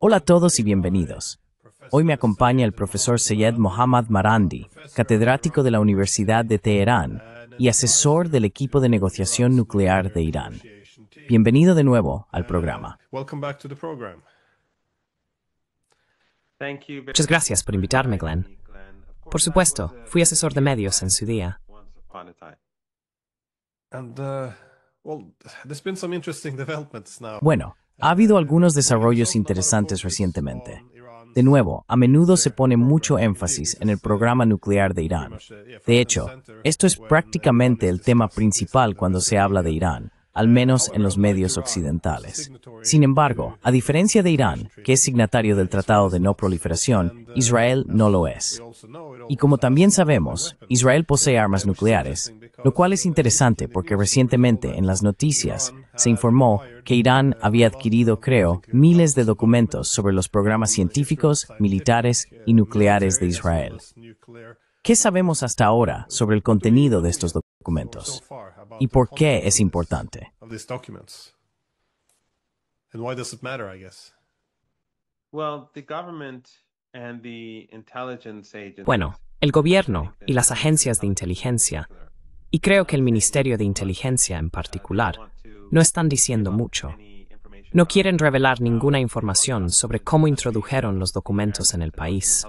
Hola a todos y bienvenidos. Hoy me acompaña el profesor Seyed Mohammad Marandi, catedrático de la Universidad de Teherán y asesor del equipo de negociación nuclear de Irán. Bienvenido de nuevo al programa. Muchas gracias por invitarme, Glenn. Por supuesto, fui asesor de medios en su día. Bueno, ha habido algunos desarrollos interesantes recientemente. De nuevo, a menudo se pone mucho énfasis en el programa nuclear de Irán. De hecho, esto es prácticamente el tema principal cuando se habla de Irán, al menos en los medios occidentales. Sin embargo, a diferencia de Irán, que es signatario del Tratado de No Proliferación, Israel no lo es. Y como también sabemos, Israel posee armas nucleares, lo cual es interesante porque recientemente en las noticias se informó que Irán había adquirido, miles de documentos sobre los programas científicos, militares y nucleares de Israel. ¿Qué sabemos hasta ahora sobre el contenido de estos documentos? ¿Y por qué es importante? Bueno, el gobierno y las agencias de inteligencia, y creo que el Ministerio de Inteligencia en particular, no están diciendo mucho. No quieren revelar ninguna información sobre cómo introdujeron los documentos en el país.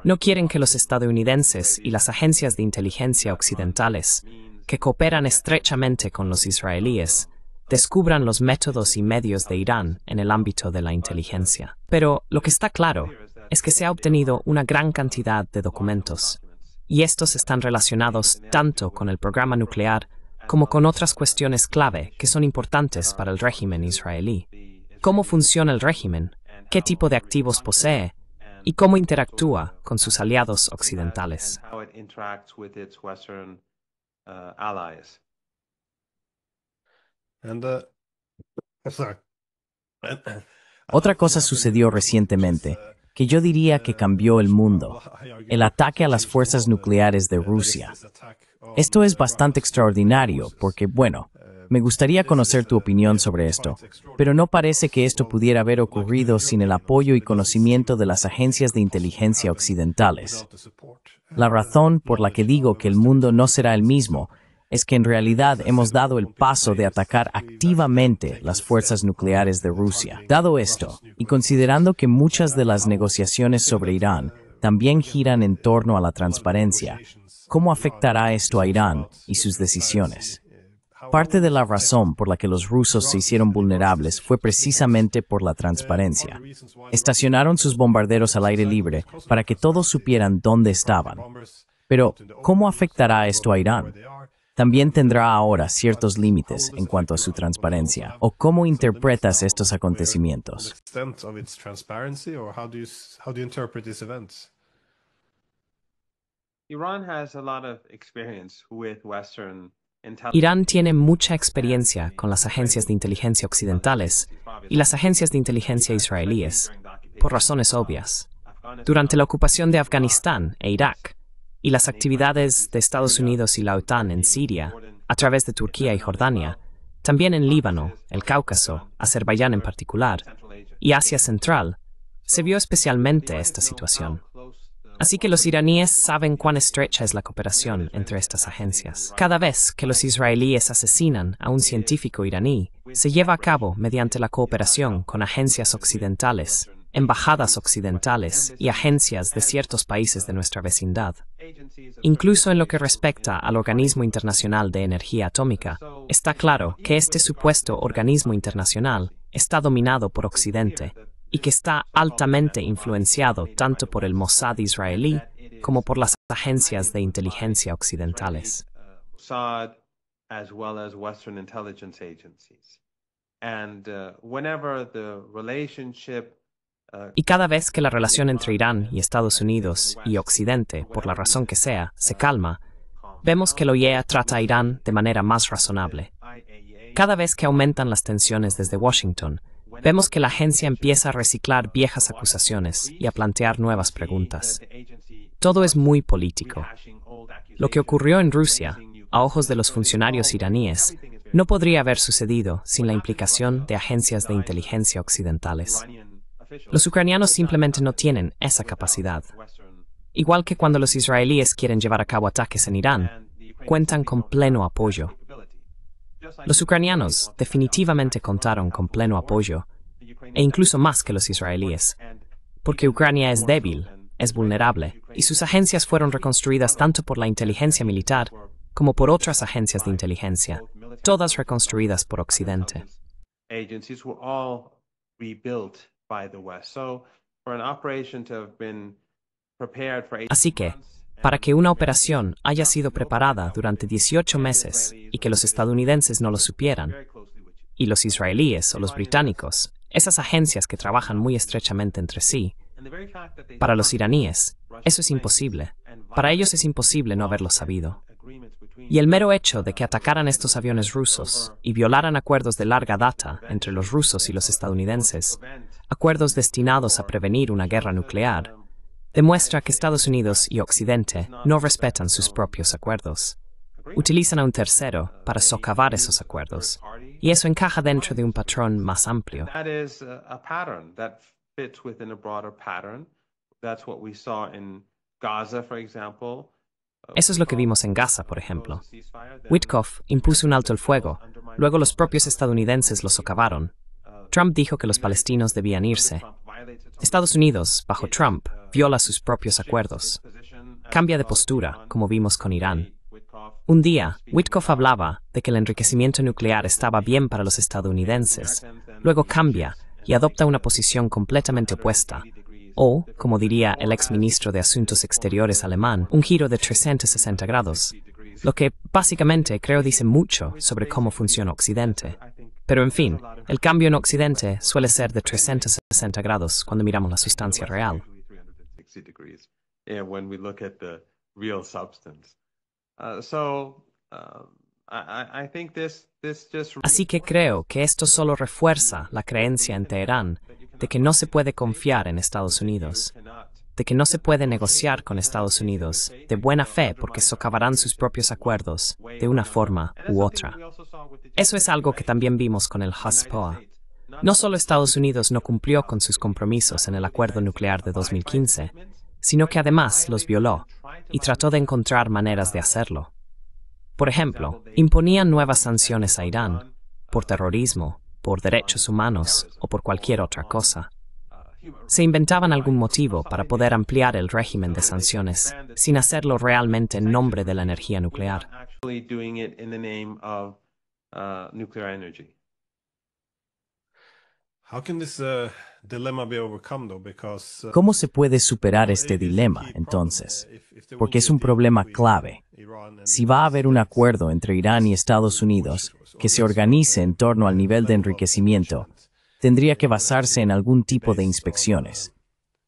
No quieren que los estadounidenses y las agencias de inteligencia occidentales, que cooperan estrechamente con los israelíes, descubran los métodos y medios de Irán en el ámbito de la inteligencia. Pero lo que está claro es que se ha obtenido una gran cantidad de documentos, y estos están relacionados tanto con el programa nuclear como con otras cuestiones clave que son importantes para el régimen israelí. ¿Cómo funciona el régimen? ¿Qué tipo de activos posee? ¿Y cómo interactúa con sus aliados occidentales? Otra cosa sucedió recientemente, que yo diría que cambió el mundo: el ataque a las fuerzas nucleares de Rusia. Esto es bastante extraordinario porque, bueno, me gustaría conocer tu opinión sobre esto, pero no parece que esto pudiera haber ocurrido sin el apoyo y conocimiento de las agencias de inteligencia occidentales. La razón por la que digo que el mundo no será el mismo es que en realidad hemos dado el paso de atacar activamente las fuerzas nucleares de Rusia. Dado esto, y considerando que muchas de las negociaciones sobre Irán también giran en torno a la transparencia, ¿cómo afectará esto a Irán y sus decisiones? Parte de la razón por la que los rusos se hicieron vulnerables fue precisamente por la transparencia. Estacionaron sus bombarderos al aire libre para que todos supieran dónde estaban. Pero, ¿cómo afectará esto a Irán? También tendrá ahora ciertos límites en cuanto a su transparencia. ¿O cómo interpretas estos acontecimientos? Irán tiene mucha experiencia con las agencias de inteligencia occidentales y las agencias de inteligencia israelíes, por razones obvias. Durante la ocupación de Afganistán e Irak, y las actividades de Estados Unidos y la OTAN en Siria, a través de Turquía y Jordania, también en Líbano, el Cáucaso, Azerbaiyán en particular, y Asia Central, se vio especialmente esta situación. Así que los iraníes saben cuán estrecha es la cooperación entre estas agencias. Cada vez que los israelíes asesinan a un científico iraní, se lleva a cabo mediante la cooperación con agencias occidentales, embajadas occidentales y agencias de ciertos países de nuestra vecindad. Incluso en lo que respecta al Organismo Internacional de Energía Atómica, está claro que este supuesto organismo internacional está dominado por Occidente y que está altamente influenciado tanto por el Mossad israelí como por las agencias de inteligencia occidentales. Y cada vez que la relación entre Irán y Estados Unidos y Occidente, por la razón que sea, se calma, vemos que la OIEA trata a Irán de manera más razonable. Cada vez que aumentan las tensiones desde Washington, vemos que la agencia empieza a reciclar viejas acusaciones y a plantear nuevas preguntas. Todo es muy político. Lo que ocurrió en Rusia, a ojos de los funcionarios iraníes, no podría haber sucedido sin la implicación de agencias de inteligencia occidentales. Los ucranianos simplemente no tienen esa capacidad. Igual que cuando los israelíes quieren llevar a cabo ataques en Irán, cuentan con pleno apoyo. Los ucranianos definitivamente contaron con pleno apoyo, e incluso más que los israelíes, porque Ucrania es débil, es vulnerable, y sus agencias fueron reconstruidas tanto por la inteligencia militar como por otras agencias de inteligencia, todas reconstruidas por Occidente. Así que, para que una operación haya sido preparada durante 18 meses y que los estadounidenses no lo supieran, y los israelíes o los británicos, esas agencias que trabajan muy estrechamente entre sí, para los iraníes, eso es imposible. Para ellos es imposible no haberlo sabido. Y el mero hecho de que atacaran estos aviones rusos y violaran acuerdos de larga data entre los rusos y los estadounidenses, acuerdos destinados a prevenir una guerra nuclear, demuestra que Estados Unidos y Occidente no respetan sus propios acuerdos. Utilizan a un tercero para socavar esos acuerdos, y eso encaja dentro de un patrón más amplio. Eso es lo que vimos en Gaza, por ejemplo. Witkoff impuso un alto el fuego, luego los propios estadounidenses lo socavaron. Trump dijo que los palestinos debían irse. Estados Unidos, bajo Trump, viola sus propios acuerdos. Cambia de postura, como vimos con Irán. Un día, Witkoff hablaba de que el enriquecimiento nuclear estaba bien para los estadounidenses. Luego cambia y adopta una posición completamente opuesta. O, como diría el exministro de Asuntos Exteriores alemán, un giro de 360 grados. Lo que, básicamente, creo dice mucho sobre cómo funciona Occidente. Pero, en fin, el cambio en Occidente suele ser de 360 grados cuando miramos la sustancia real. Así que creo que esto solo refuerza la creencia en Teherán de que no se puede confiar en Estados Unidos, de que no se puede negociar con Estados Unidos de buena fe porque socavarán sus propios acuerdos de una forma u otra. Eso es algo que también vimos con el Hezbollah. No solo Estados Unidos no cumplió con sus compromisos en el acuerdo nuclear de 2015, sino que además los violó y trató de encontrar maneras de hacerlo. Por ejemplo, imponían nuevas sanciones a Irán por terrorismo, por derechos humanos o por cualquier otra cosa. Se inventaban algún motivo para poder ampliar el régimen de sanciones sin hacerlo realmente en nombre de la energía nuclear. ¿Cómo se puede superar este dilema, entonces? Porque es un problema clave. Si va a haber un acuerdo entre Irán y Estados Unidos que se organice en torno al nivel de enriquecimiento, tendría que basarse en algún tipo de inspecciones.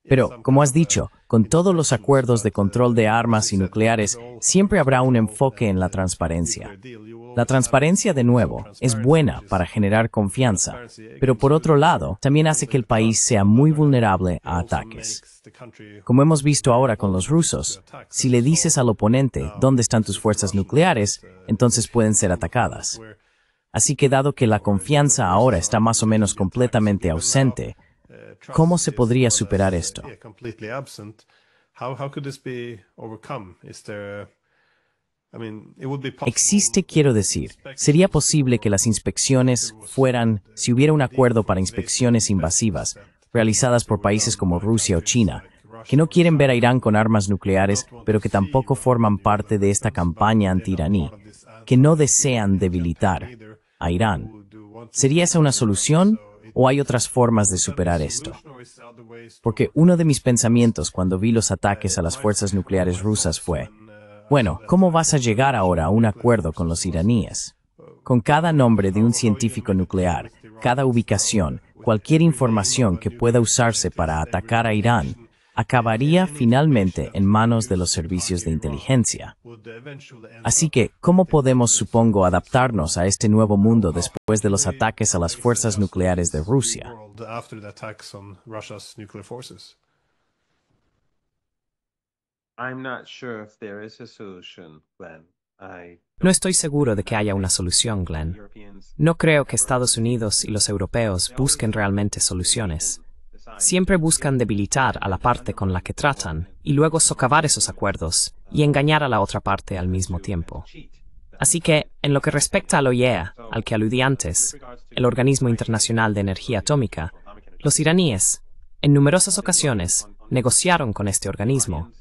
Pero, como has dicho, con todos los acuerdos de control de armas y nucleares, siempre habrá un enfoque en la transparencia. La transparencia, de nuevo, es buena para generar confianza, pero por otro lado, también hace que el país sea muy vulnerable a ataques. Como hemos visto ahora con los rusos, si le dices al oponente dónde están tus fuerzas nucleares, entonces pueden ser atacadas. Así que dado que la confianza ahora está más o menos completamente ausente, ¿cómo se podría superar esto? Quiero decir, ¿sería posible que las inspecciones fueran, si hubiera un acuerdo para inspecciones invasivas, realizadas por países como Rusia o China, que no quieren ver a Irán con armas nucleares, pero que tampoco forman parte de esta campaña anti-iraní, que no desean debilitar a Irán? ¿Sería esa una solución o hay otras formas de superar esto? Porque uno de mis pensamientos cuando vi los ataques a las fuerzas nucleares rusas fue, bueno, ¿cómo vas a llegar ahora a un acuerdo con los iraníes? Con cada nombre de un científico nuclear, cada ubicación, cualquier información que pueda usarse para atacar a Irán, acabaría finalmente en manos de los servicios de inteligencia. Así que, ¿cómo podemos, supongo, adaptarnos a este nuevo mundo después de los ataques a las fuerzas nucleares de Rusia? I'm not sure if there is a solution, Glenn. No estoy seguro de que haya una solución, Glenn. No creo que Estados Unidos y los europeos busquen realmente soluciones. Siempre buscan debilitar a la parte con la que tratan y luego socavar esos acuerdos y engañar a la otra parte al mismo tiempo. Así que, en lo que respecta al OIEA, al que aludí antes, el Organismo Internacional de Energía Atómica, los iraníes, en numerosas ocasiones, negociaron con este organismo,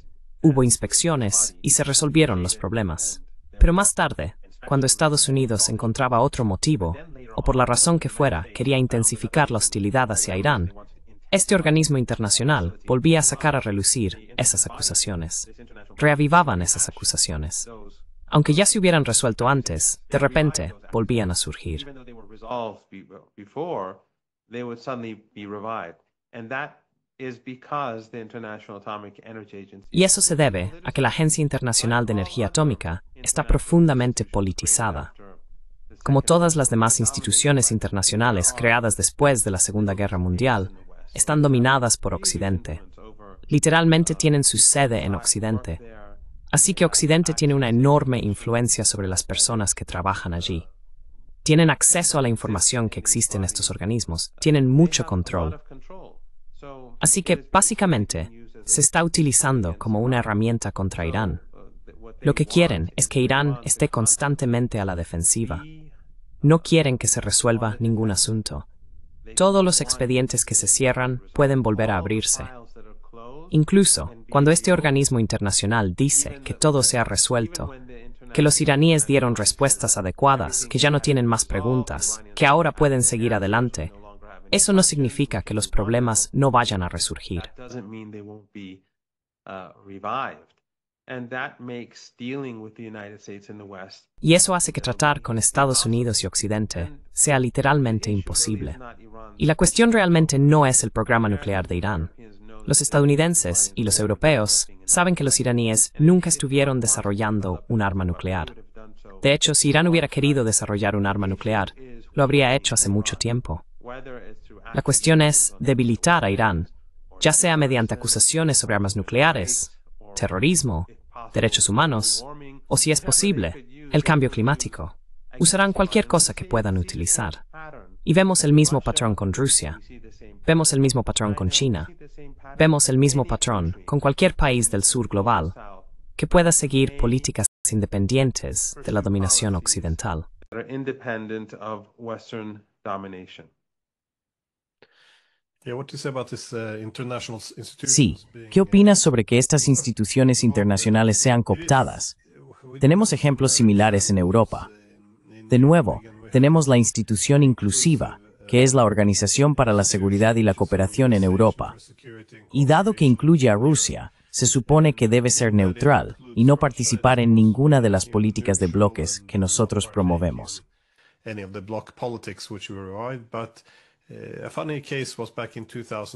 hubo inspecciones y se resolvieron los problemas. Pero más tarde, cuando Estados Unidos encontraba otro motivo, o por la razón que fuera, quería intensificar la hostilidad hacia Irán, este organismo internacional volvía a sacar a relucir esas acusaciones. Reavivaban esas acusaciones. Aunque ya se hubieran resuelto antes, de repente volvían a surgir. Y eso se debe a que la Agencia Internacional de Energía Atómica está profundamente politizada. Como todas las demás instituciones internacionales creadas después de la Segunda Guerra Mundial, están dominadas por Occidente. Literalmente tienen su sede en Occidente. Así que Occidente tiene una enorme influencia sobre las personas que trabajan allí. Tienen acceso a la información que existe en estos organismos, tienen mucho control. Así que, básicamente, se está utilizando como una herramienta contra Irán. Lo que quieren es que Irán esté constantemente a la defensiva. No quieren que se resuelva ningún asunto. Todos los expedientes que se cierran pueden volver a abrirse. Incluso, cuando este organismo internacional dice que todo se ha resuelto, que los iraníes dieron respuestas adecuadas, que ya no tienen más preguntas, que ahora pueden seguir adelante, eso no significa que los problemas no vayan a resurgir. Y eso hace que tratar con Estados Unidos y Occidente sea literalmente imposible. Y la cuestión realmente no es el programa nuclear de Irán. Los estadounidenses y los europeos saben que los iraníes nunca estuvieron desarrollando un arma nuclear. De hecho, si Irán hubiera querido desarrollar un arma nuclear, lo habría hecho hace mucho tiempo. La cuestión es debilitar a Irán, ya sea mediante acusaciones sobre armas nucleares, terrorismo, derechos humanos, o si es posible, el cambio climático. Usarán cualquier cosa que puedan utilizar. Y vemos el mismo patrón con Rusia. Vemos el mismo patrón con China. Vemos el mismo patrón con cualquier país del sur global que pueda seguir políticas independientes de la dominación occidental. Sí, ¿qué opinas sobre que estas instituciones internacionales sean cooptadas? Tenemos ejemplos similares en Europa. De nuevo, tenemos la institución inclusiva, que es la Organización para la Seguridad y la Cooperación en Europa. Y dado que incluye a Rusia, se supone que debe ser neutral y no participar en ninguna de las políticas de bloques que nosotros promovemos.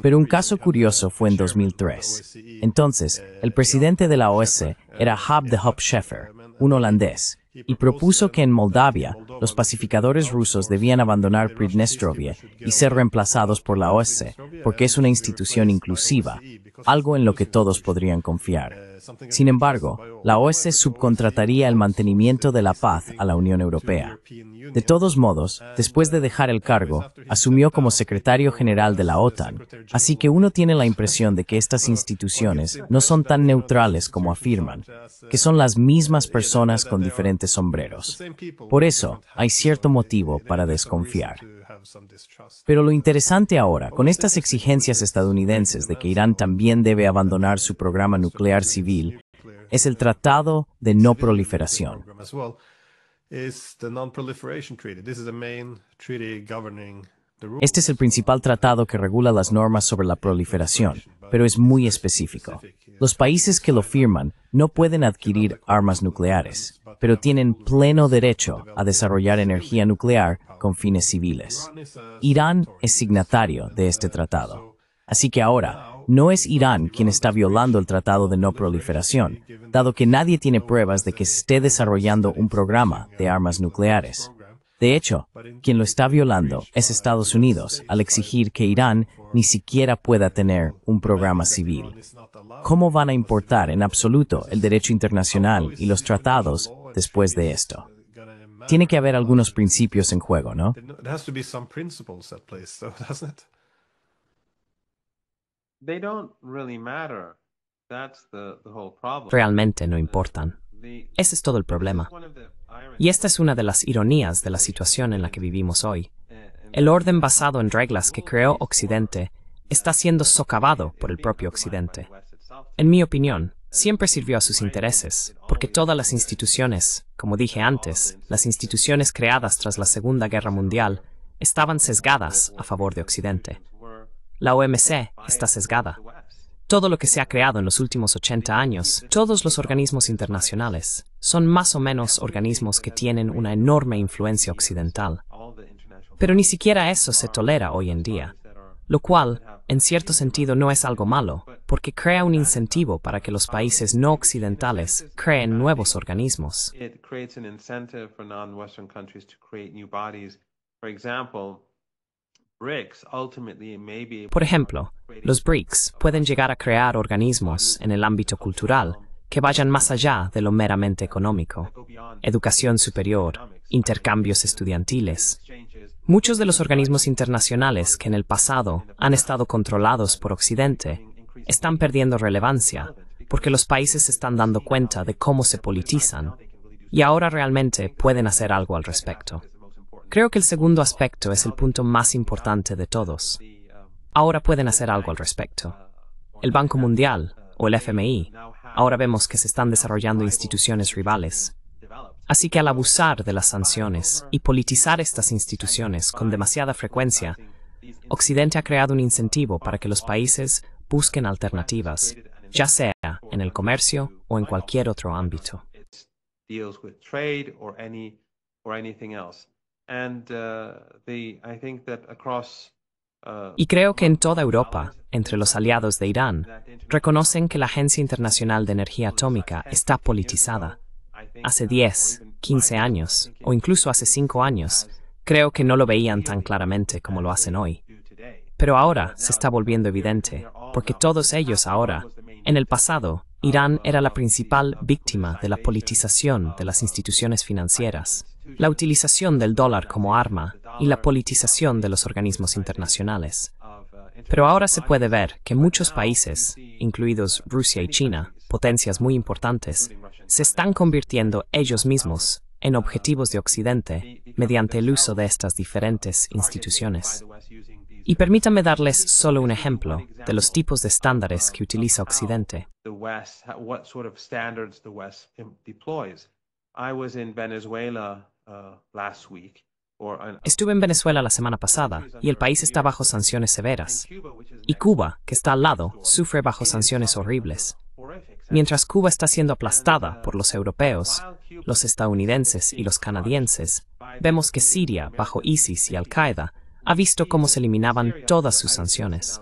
Pero un caso curioso fue en 2003. Entonces, el presidente de la OSCE era Job de Hoop Scheffer, un holandés, y propuso que en Moldavia los pacificadores rusos debían abandonar Pridnestrovie y ser reemplazados por la OSCE, porque es una institución inclusiva, algo en lo que todos podrían confiar. Sin embargo, la OSCE subcontrataría el mantenimiento de la paz a la Unión Europea. De todos modos, después de dejar el cargo, asumió como secretario general de la OTAN, así que uno tiene la impresión de que estas instituciones no son tan neutrales como afirman, que son las mismas personas con diferentes sombreros. Por eso, hay cierto motivo para desconfiar. Pero lo interesante ahora, con estas exigencias estadounidenses de que Irán también debe abandonar su programa nuclear civil, es el Tratado de No Proliferación. Este es el principal tratado que regula las normas sobre la proliferación, pero es muy específico. Los países que lo firman no pueden adquirir armas nucleares, pero tienen pleno derecho a desarrollar energía nuclear con fines civiles. Irán es signatario de este tratado. Así que ahora, no es Irán quien está violando el Tratado de No Proliferación, dado que nadie tiene pruebas de que esté desarrollando un programa de armas nucleares. De hecho, quien lo está violando es Estados Unidos al exigir que Irán ni siquiera pueda tener un programa civil. ¿Cómo van a importar en absoluto el derecho internacional y los tratados después de esto. Tiene que haber algunos principios en juego, ¿no? There has to be some principles at play, so doesn't it? They don't really matter. That's the whole problem. Realmente no importan. Ese es todo el problema. Y esta es una de las ironías de la situación en la que vivimos hoy. El orden basado en reglas que creó Occidente está siendo socavado por el propio Occidente. En mi opinión, siempre sirvió a sus intereses, porque todas las instituciones, como dije antes, las instituciones creadas tras la Segunda Guerra Mundial, estaban sesgadas a favor de Occidente. La OMC está sesgada. Todo lo que se ha creado en los últimos 80 años, todos los organismos internacionales, son más o menos organismos que tienen una enorme influencia occidental. Pero ni siquiera eso se tolera hoy en día, lo cual, en cierto sentido, no es algo malo, porque crea un incentivo para que los países no occidentales creen nuevos organismos. It creates an incentive for non-Western countries to create new bodies. For example, BRICS ultimately may be Por ejemplo, los BRICS pueden llegar a crear organismos en el ámbito cultural que vayan más allá de lo meramente económico. Educación superior, intercambios estudiantiles. Muchos de los organismos internacionales que en el pasado han estado controlados por Occidente están perdiendo relevancia porque los países se están dando cuenta de cómo se politizan y ahora realmente pueden hacer algo al respecto. Creo que el segundo aspecto es el punto más importante de todos. Ahora pueden hacer algo al respecto. El Banco Mundial, o el FMI, ahora vemos que se están desarrollando instituciones rivales. Así que al abusar de las sanciones y politizar estas instituciones con demasiada frecuencia, Occidente ha creado un incentivo para que los países busquen alternativas, ya sea en el comercio o en cualquier otro ámbito. deals with trade or anything else. And I think that across Y creo que en toda Europa, entre los aliados de Irán, reconocen que la Agencia Internacional de Energía Atómica está politizada. Hace 10, 15 años, o incluso hace 5 años, creo que no lo veían tan claramente como lo hacen hoy. Pero ahora se está volviendo evidente, porque todos ellos ahora, en el pasado, Irán era la principal víctima de la politización de las instituciones financieras, la utilización del dólar como arma y la politización de los organismos internacionales. Pero ahora se puede ver que muchos países, incluidos Rusia y China, potencias muy importantes, se están convirtiendo ellos mismos en objetivos de Occidente mediante el uso de estas diferentes instituciones. Y permítanme darles solo un ejemplo de los tipos de estándares que utiliza Occidente. the West, what sort of standards the West deploys. I was in Venezuela last week. Estuve en Venezuela la semana pasada y el país está bajo sanciones severas. Y Cuba, que está al lado, sufre bajo sanciones horribles. Mientras Cuba está siendo aplastada por los europeos, los estadounidenses y los canadienses, vemos que Siria, bajo ISIS y Al-Qaeda, ha visto cómo se eliminaban todas sus sanciones.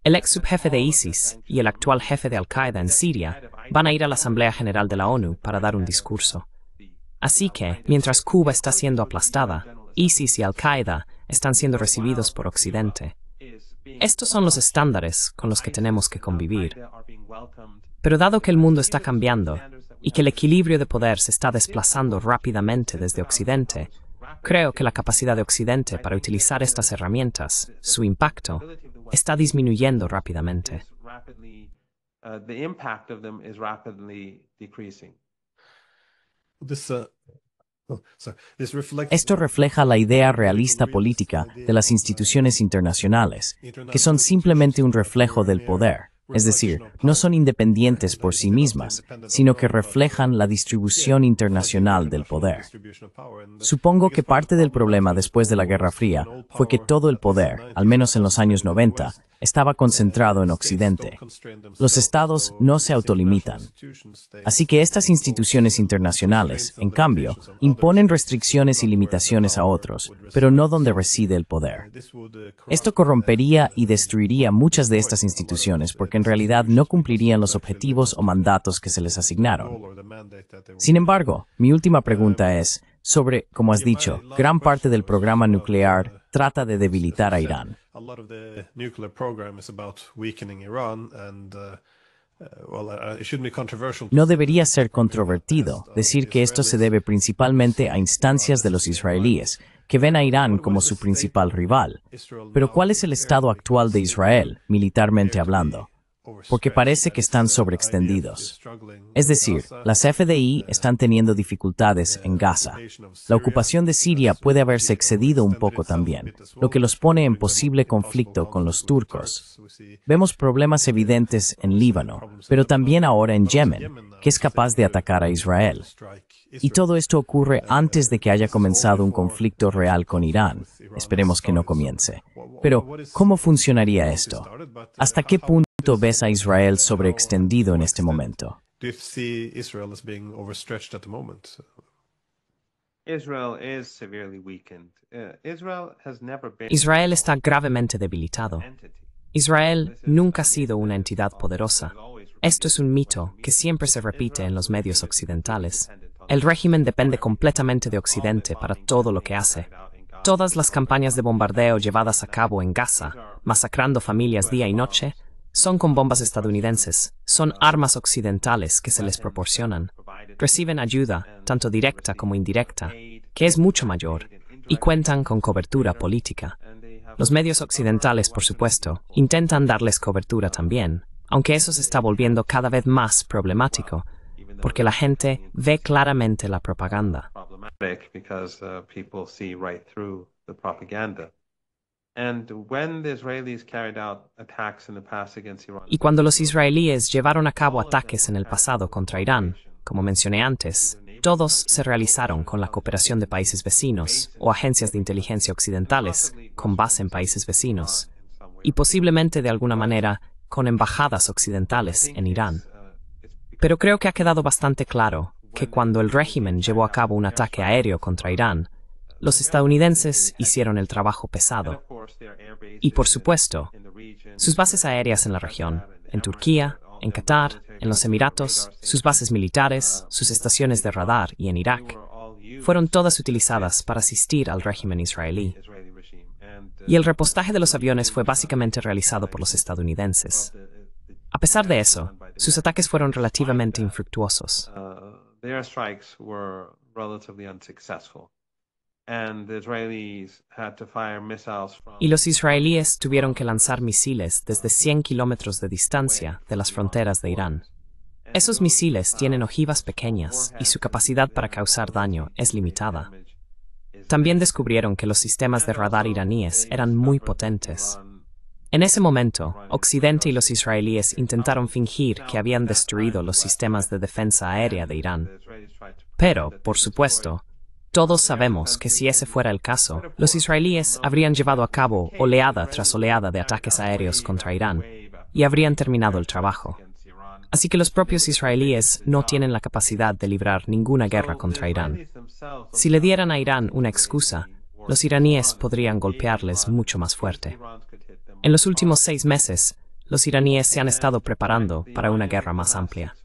El ex subjefe de ISIS y el actual jefe de Al-Qaeda en Siria van a ir a la Asamblea General de la ONU para dar un discurso. Así que, mientras Cuba está siendo aplastada, ISIS y Al-Qaeda están siendo recibidos por Occidente. Estos son los estándares con los que tenemos que convivir. Pero dado que el mundo está cambiando y que el equilibrio de poder se está desplazando rápidamente desde Occidente, creo que la capacidad de Occidente para utilizar estas herramientas, su impacto, está disminuyendo rápidamente. The impact of them is rapidly decreasing. Esto refleja la idea realista política de las instituciones internacionales, que son simplemente un reflejo del poder. Es decir, no son independientes por sí mismas, sino que reflejan la distribución internacional del poder. Supongo que parte del problema después de la Guerra Fría fue que todo el poder, al menos en los años 90, estaba concentrado en Occidente. Los estados no se autolimitan. Así que estas instituciones internacionales, en cambio, imponen restricciones y limitaciones a otros, pero no donde reside el poder. Esto corrompería y destruiría muchas de estas instituciones porque en realidad no cumplirían los objetivos o mandatos que se les asignaron. Sin embargo, mi última pregunta es sobre, como has dicho, gran parte del programa nuclear trata de debilitar a Irán. It shouldn't be controversial. No debería ser controvertido decir que esto se debe principalmente a instancias de los israelíes, que ven a Irán como su principal rival. Pero ¿cuál es el estado actual de Israel, militarmente hablando? Porque parece que están sobreextendidos. Es decir, las FDI están teniendo dificultades en Gaza. La ocupación de Siria puede haberse excedido un poco también, lo que los pone en posible conflicto con los turcos. Vemos problemas evidentes en Líbano, pero también ahora en Yemen, que es capaz de atacar a Israel. Y todo esto ocurre antes de que haya comenzado un conflicto real con Irán. Esperemos que no comience. Pero, ¿cómo funcionaría esto? ¿Hasta qué punto ves a Israel sobreextendido en este momento? Do you see Israel as being overstretched at the moment? Israel is severely weakened. Israel has never been Israel está gravemente debilitado. Israel nunca ha sido una entidad poderosa. Esto es un mito que siempre se repite en los medios occidentales. El régimen depende completamente de Occidente para todo lo que hace. Todas las campañas de bombardeo llevadas a cabo en Gaza, masacrando familias día y noche, son con bombas estadounidenses, son armas occidentales que se les proporcionan. Reciben ayuda, tanto directa como indirecta, que es mucho mayor, y cuentan con cobertura política. Los medios occidentales, por supuesto, intentan darles cobertura también, aunque eso se está volviendo cada vez más problemático, porque la gente ve claramente la propaganda. Because people see right through the propaganda. And when the Israelis carried out attacks in the past against Iran, Y cuando los israelíes llevaron a cabo ataques en el pasado contra Irán, como mencioné antes, todos se realizaron con la cooperación de países vecinos o agencias de inteligencia occidentales con base en países vecinos, y posiblemente de alguna manera con embajadas occidentales en Irán. Pero creo que ha quedado bastante claro que cuando el régimen llevó a cabo un ataque aéreo contra Irán, los estadounidenses hicieron el trabajo pesado. Y por supuesto, sus bases aéreas en la región, en Turquía, en Qatar, en los Emiratos, sus bases militares, sus estaciones de radar y en Irak, fueron todas utilizadas para asistir al régimen israelí. Y el repostaje de los aviones fue básicamente realizado por los estadounidenses. A pesar de eso, sus ataques fueron relativamente infructuosos. their strikes were relatively unsuccessful. And the Israelis had to fire missiles from Y los israelíes tuvieron que lanzar misiles desde 100 kilómetros de distancia de las fronteras de Irán. Esos misiles tienen ojivas pequeñas y su capacidad para causar daño es limitada. También descubrieron que los sistemas de radar iraníes eran muy potentes. En ese momento, Occidente y los israelíes intentaron fingir que habían destruido los sistemas de defensa aérea de Irán. Pero, por supuesto, todos sabemos que si ese fuera el caso, los israelíes habrían llevado a cabo oleada tras oleada de ataques aéreos contra Irán y habrían terminado el trabajo. Así que los propios israelíes no tienen la capacidad de librar ninguna guerra contra Irán. Si le dieran a Irán una excusa, los iraníes podrían golpearles mucho más fuerte. En los últimos 6 meses, los iraníes se han estado preparando para una guerra más amplia.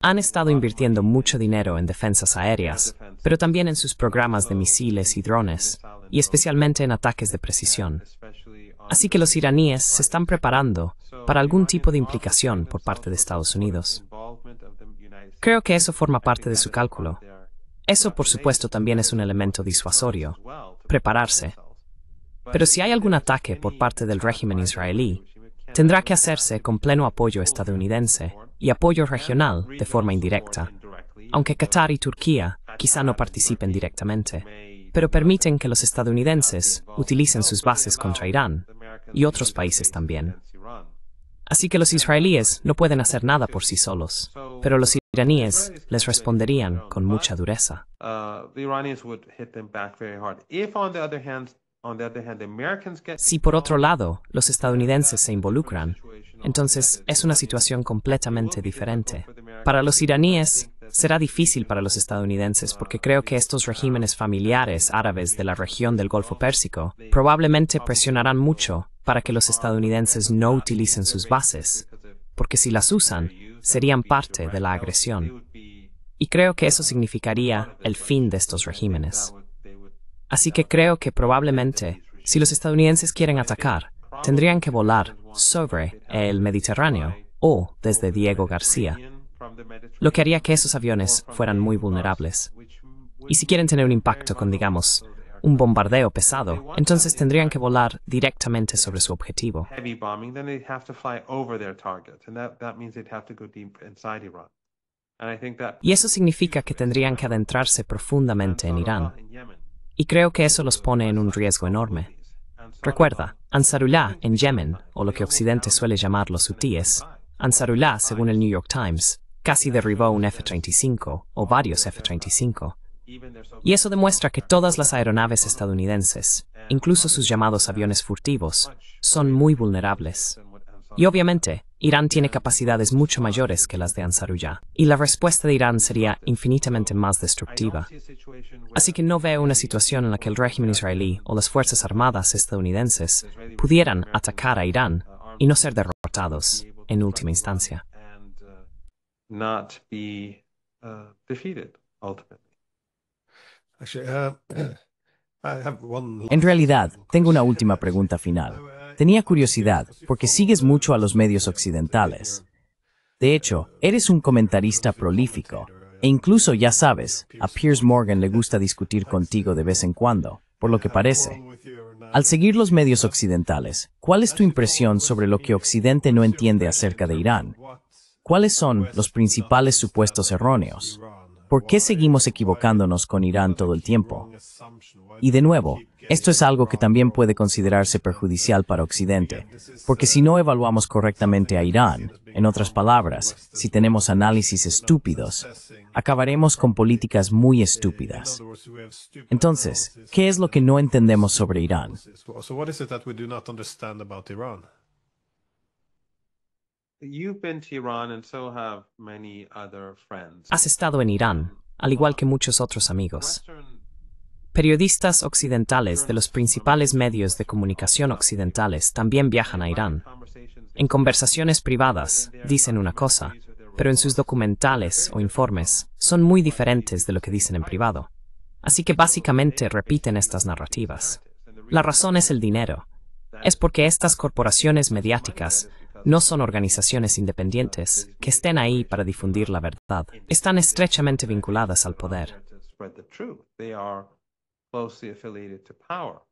Han estado invirtiendo mucho dinero en defensas aéreas, pero también en sus programas de misiles y drones, y especialmente en ataques de precisión. Así que los iraníes se están preparando para algún tipo de implicación por parte de Estados Unidos. Creo que eso forma parte de su cálculo. Eso, por supuesto, también es un elemento disuasorio, prepararse. Pero si hay algún ataque por parte del régimen israelí, tendrá que hacerse con pleno apoyo estadounidense y apoyo regional de forma indirecta, aunque Qatar y Turquía quizá no participen directamente, pero permiten que los estadounidenses utilicen sus bases contra Irán y otros países también. Así que los israelíes no pueden hacer nada por sí solos, pero los iraníes les responderían con mucha dureza. Si por otro lado los estadounidenses se involucran, entonces es una situación completamente diferente. Para los iraníes será difícil para los estadounidenses porque creo que estos regímenes familiares árabes de la región del Golfo Pérsico probablemente presionarán mucho para que los estadounidenses no utilicen sus bases, porque si las usan, serían parte de la agresión. Y creo que eso significaría el fin de estos regímenes. Así que creo que probablemente Si los estadounidenses quieren atacar, tendrían que volar sobre el Mediterráneo o desde Diego García, lo que haría que esos aviones fueran muy vulnerables. Y si quieren tener un impacto con, digamos, un bombardeo pesado, entonces tendrían que volar directamente sobre su objetivo. Heavy bombing, then they'd have to fly over their target, and that means they'd have to go deep inside Iran. And I think that Y eso significa que tendrían que adentrarse profundamente en Irán. Y creo que eso los pone en un riesgo enorme. Recuerda, Ansarullah en Yemen, o lo que Occidente suele llamar los hutíes, Ansarullah, según el New York Times, casi derribó un F-35 o varios F-35. Y eso demuestra que todas las aeronaves estadounidenses, incluso sus llamados aviones furtivos, son muy vulnerables. Y obviamente, Irán tiene capacidades mucho mayores que las de Ansarullah, y la respuesta de Irán sería infinitamente más destructiva. Así que no veo una situación en la que el régimen israelí o las Fuerzas Armadas estadounidenses pudieran atacar a Irán y no ser derrotados en última instancia. not be defeated ultimately. Actually, I have one. En realidad, tengo una última pregunta final. Tenía curiosidad, porque sigues mucho a los medios occidentales. De hecho, eres un comentarista prolífico, e incluso, ya sabes, a Piers Morgan le gusta discutir contigo de vez en cuando, por lo que parece. Al seguir los medios occidentales, ¿cuál es tu impresión sobre lo que Occidente no entiende acerca de Irán? ¿Cuáles son los principales supuestos erróneos? ¿Por qué seguimos equivocándonos con Irán todo el tiempo? Y de nuevo, esto es algo que también puede considerarse perjudicial para Occidente, porque si no evaluamos correctamente a Irán, en otras palabras, si tenemos análisis estúpidos, acabaremos con políticas muy estúpidas. Entonces, ¿qué es lo que no entendemos sobre Irán? So what is it that we do not understand about Iran? You've been to Iran and so have many other friends. Has estado en Irán, al igual que muchos otros amigos. Periodistas occidentales de los principales medios de comunicación occidentales también viajan a Irán. En conversaciones privadas dicen una cosa, pero en sus documentales o informes son muy diferentes de lo que dicen en privado. Así que básicamente repiten estas narrativas. La razón es el dinero. Es porque estas corporaciones mediáticas no son organizaciones independientes que estén ahí para difundir la verdad. Están estrechamente vinculadas al poder. Closely affiliated to power.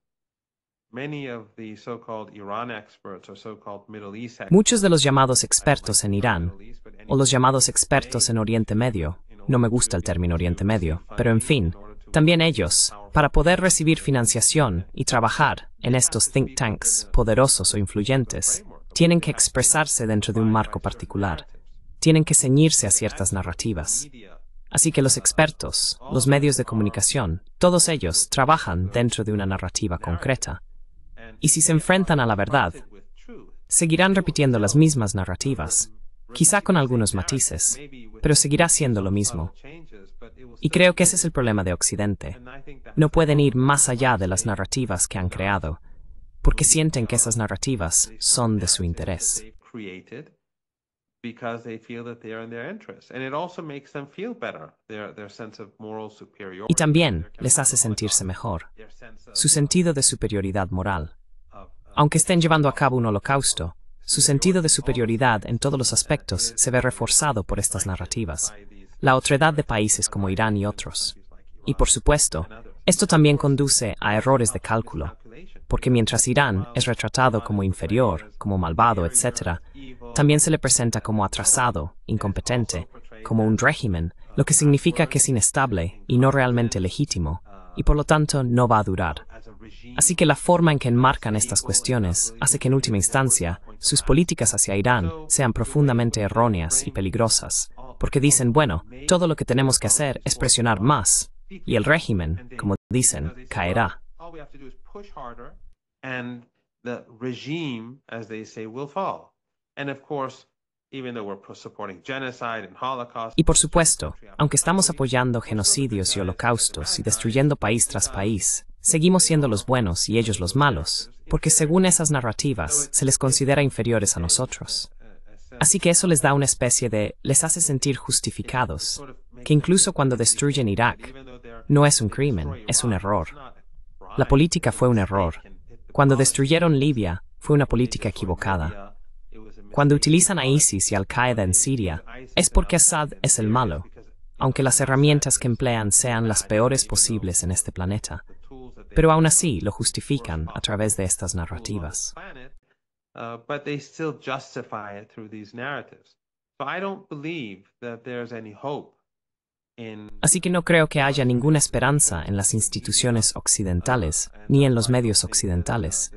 Many of the so-called Iran experts or so-called Middle East experts. Muchos de los llamados expertos en Irán, o los llamados expertos en Oriente Medio, no me gusta el término Oriente Medio, pero en fin, también ellos, para poder recibir financiación y trabajar en estos think tanks poderosos o influyentes, tienen que expresarse dentro de un marco particular, tienen que ceñirse a ciertas narrativas. Así que los expertos, los medios de comunicación, todos ellos trabajan dentro de una narrativa concreta. Y si se enfrentan a la verdad, seguirán repitiendo las mismas narrativas, quizá con algunos matices, pero seguirá siendo lo mismo. Y creo que ese es el problema de Occidente. No pueden ir más allá de las narrativas que han creado, porque sienten que esas narrativas son de su interés. Because they feel that they are in their interest. And it also makes them feel better, their sense of moral superiority. Y también les hace sentirse mejor, su sentido de superioridad moral. Aunque estén llevando a cabo un holocausto, su sentido de superioridad en todos los aspectos se ve reforzado por estas narrativas, la otredad de países como Irán y otros. Y por supuesto, esto también conduce a errores de cálculo, porque mientras Irán es retratado como inferior, como malvado, etc., también se le presenta como atrasado, incompetente, como un régimen, lo que significa que es inestable y no realmente legítimo, y por lo tanto no va a durar. Así que la forma en que enmarcan estas cuestiones hace que en última instancia sus políticas hacia Irán sean profundamente erróneas y peligrosas, porque dicen, bueno, todo lo que tenemos que hacer es presionar más, y el régimen, como dicen, caerá. And the regime, as they say, will fall. And of course, even though we're supporting genocide and Holocaust. Y por supuesto, aunque estamos apoyando genocidios y holocaustos y destruyendo país tras país, seguimos siendo los buenos y ellos los malos, porque según esas narrativas se les considera inferiores a nosotros. Así que eso les da una especie de, les hace sentir justificados, que incluso cuando destruyen Irak, no es un crimen, es un error. La política fue un error. Cuando destruyeron Libia, fue una política equivocada. Cuando utilizan a ISIS y Al-Qaeda en Siria, es porque Assad es el malo, aunque las herramientas que emplean sean las peores posibles en este planeta. Pero aún así lo justifican a través de estas narrativas. But they still justify it through these narratives. So I don't believe that there's any hope in. Así que no creo que haya ninguna esperanza en las instituciones occidentales ni en los medios occidentales.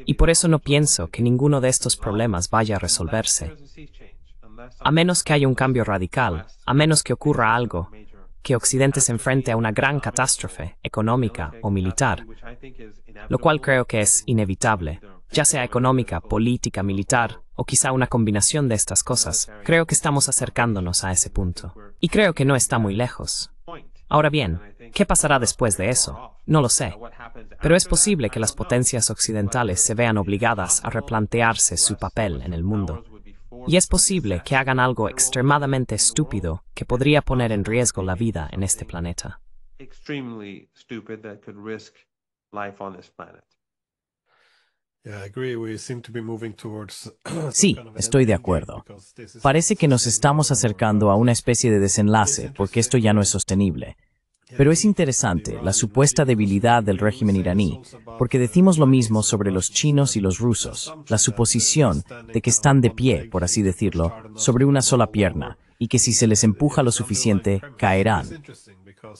Y por eso no pienso que ninguno de estos problemas vaya a resolverse. A menos que haya un cambio radical, a menos que ocurra algo, que Occidente se enfrente a una gran catástrofe económica o militar, lo cual creo que es inevitable, ya sea económica, política, militar, o quizá una combinación de estas cosas. Creo que estamos acercándonos a ese punto. Y creo que no está muy lejos. Ahora bien, ¿qué pasará después de eso? No lo sé. Pero es posible que las potencias occidentales se vean obligadas a replantearse su papel en el mundo. Y es posible que hagan algo extremadamente estúpido que podría poner en riesgo la vida en este planeta. Extremely stupid that could risk life on this planet. Yeah, I agree. We seem to be moving towards Sí, estoy de acuerdo. Parece que nos estamos acercando a una especie de desenlace porque esto ya no es sostenible. Pero es interesante la supuesta debilidad del régimen iraní, porque decimos lo mismo sobre los chinos y los rusos, la suposición de que están de pie, por así decirlo, sobre una sola pierna, y que si se les empuja lo suficiente, caerán.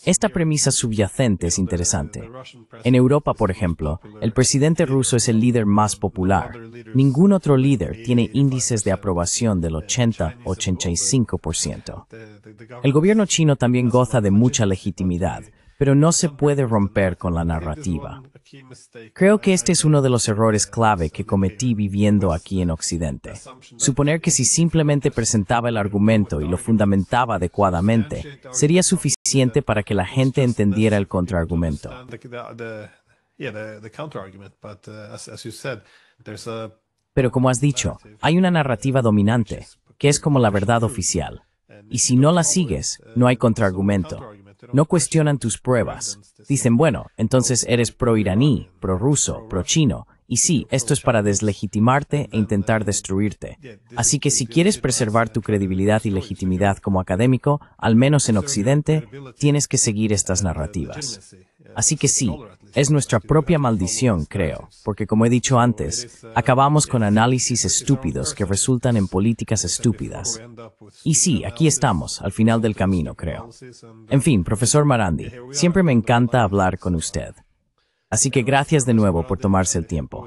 Esta premisa subyacente es interesante. En Europa, por ejemplo, el presidente ruso es el líder más popular. Ningún otro líder tiene índices de aprobación del 80-85%. El gobierno chino también goza de mucha legitimidad, pero no se puede romper con la narrativa. Creo que este es uno de los errores clave que cometí viviendo aquí en Occidente. Suponer que si simplemente presentaba el argumento y lo fundamentaba adecuadamente, sería suficiente para que la gente entendiera el contraargumento. Pero como has dicho, hay una narrativa dominante, que es como la verdad oficial. Y si no la sigues, no hay contraargumento. No cuestionan tus pruebas. Dicen, bueno, entonces eres pro-iraní, pro-ruso, pro-chino. Y sí, esto es para deslegitimarte e intentar destruirte. Así que si quieres preservar tu credibilidad y legitimidad como académico, al menos en Occidente, tienes que seguir estas narrativas. Así que sí, es nuestra propia maldición, creo, porque como he dicho antes, acabamos con análisis estúpidos que resultan en políticas estúpidas. Y sí, aquí estamos, al final del camino, creo. En fin, profesor Marandi, siempre me encanta hablar con usted. Así que gracias de nuevo por tomarse el tiempo.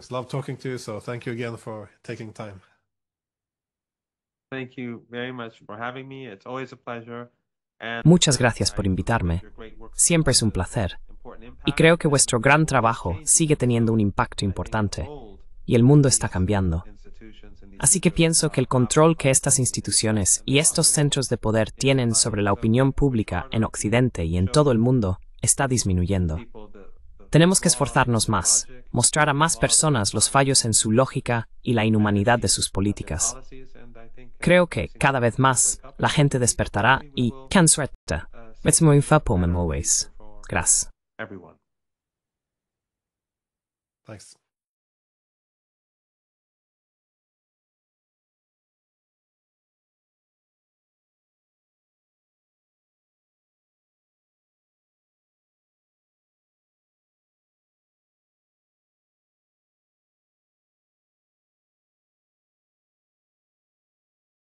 Thank you very much for having me. It's always a pleasure. And Muchas gracias por invitarme. Siempre es un placer. Y creo que vuestro gran trabajo sigue teniendo un impacto importante, y el mundo está cambiando. Así que pienso que el control que estas instituciones y estos centros de poder tienen sobre la opinión pública en Occidente y en todo el mundo está disminuyendo. Tenemos que esforzarnos más, mostrar a más personas los fallos en su lógica y la inhumanidad de sus políticas. Creo que, cada vez más, la gente despertará y, kan suerte, always. Gracias. everyone. Thanks.